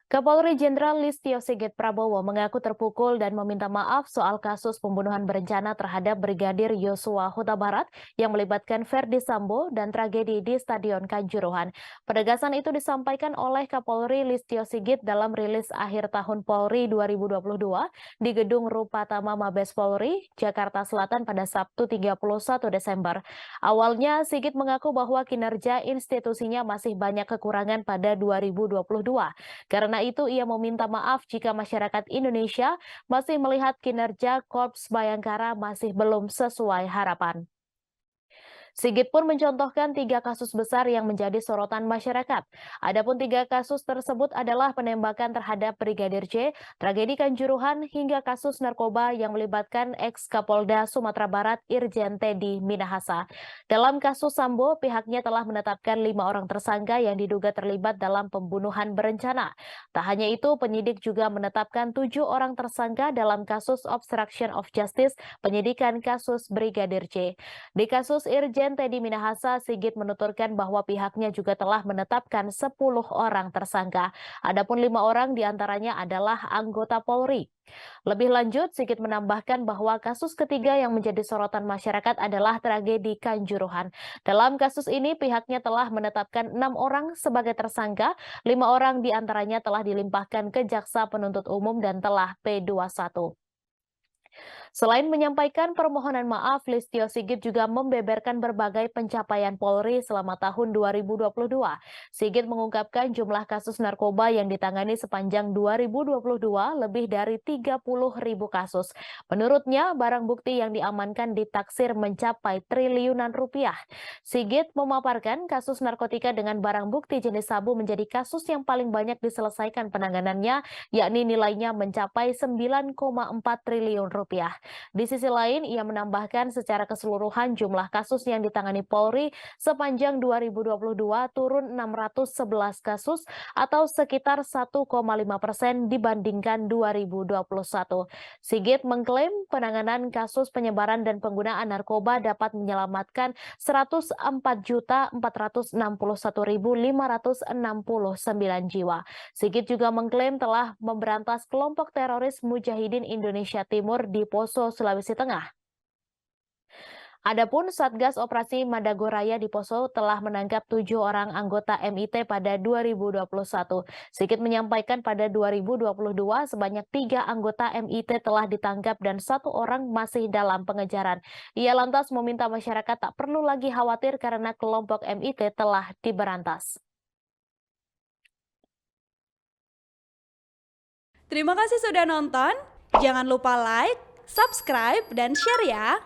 Kapolri Jenderal Listio Sigit Prabowo mengaku terpukul dan meminta maaf soal kasus pembunuhan berencana terhadap Brigadir Yosua Huta Barat yang melibatkan Verdi Sambo dan tragedi di Stadion Kanjuruhan. Penegasan itu disampaikan oleh Kapolri Listio Sigit dalam rilis akhir tahun Polri 2022 di Gedung Rupatama Mabes Polri, Jakarta Selatan pada Sabtu 31 Desember. Awalnya, Sigit mengaku bahwa kinerja institusinya masih banyak kekurangan pada 2022. Karena itu, ia meminta maaf jika masyarakat Indonesia masih melihat kinerja Korps Bayangkara masih belum sesuai harapan. Sigit pun mencontohkan 3 kasus besar yang menjadi sorotan masyarakat. Adapun 3 kasus tersebut adalah penembakan terhadap Brigadir J, tragedi Kanjuruhan, hingga kasus narkoba yang melibatkan ex-Kapolda Sumatera Barat Irjen Teddy Minahasa. Dalam kasus Sambo, pihaknya telah menetapkan 5 orang tersangka yang diduga terlibat dalam pembunuhan berencana. Tak hanya itu, penyidik juga menetapkan 7 orang tersangka dalam kasus obstruction of justice penyidikan kasus Brigadir J. Di kasus Irjen Teddy Minahasa, Sigit menuturkan bahwa pihaknya juga telah menetapkan 10 orang tersangka. Adapun 5 orang diantaranya adalah anggota Polri. Lebih lanjut, Sigit menambahkan bahwa kasus ketiga yang menjadi sorotan masyarakat adalah tragedi Kanjuruhan. Dalam kasus ini, pihaknya telah menetapkan 6 orang sebagai tersangka, 5 orang diantaranya telah dilimpahkan ke Jaksa Penuntut Umum dan telah P21. Selain menyampaikan permohonan maaf, Listio Sigit juga membeberkan berbagai pencapaian Polri selama tahun 2022. Sigit mengungkapkan jumlah kasus narkoba yang ditangani sepanjang 2022 lebih dari 30.000 kasus. Menurutnya, barang bukti yang diamankan ditaksir mencapai triliunan rupiah. Sigit memaparkan kasus narkotika dengan barang bukti jenis sabu menjadi kasus yang paling banyak diselesaikan penanganannya, yakni nilainya mencapai 9,4 triliun rupiah. Di sisi lain, ia menambahkan secara keseluruhan jumlah kasus yang ditangani Polri sepanjang 2022 turun 611 kasus atau sekitar 1,5% dibandingkan 2021. Sigit mengklaim penanganan kasus penyebaran dan penggunaan narkoba dapat menyelamatkan 104.461.569 jiwa. Sigit juga mengklaim telah memberantas kelompok teroris Mujahidin Indonesia Timur di Poso, Sulawesi Tengah. Adapun Satgas Operasi Madagoraya di Poso telah menangkap 7 orang anggota MIT pada 2021. Sigit menyampaikan pada 2022 sebanyak 3 anggota MIT telah ditangkap dan 1 orang masih dalam pengejaran. Ia lantas meminta masyarakat tak perlu lagi khawatir karena kelompok MIT telah diberantas. Terima kasih sudah nonton. Jangan lupa like, subscribe, dan share ya.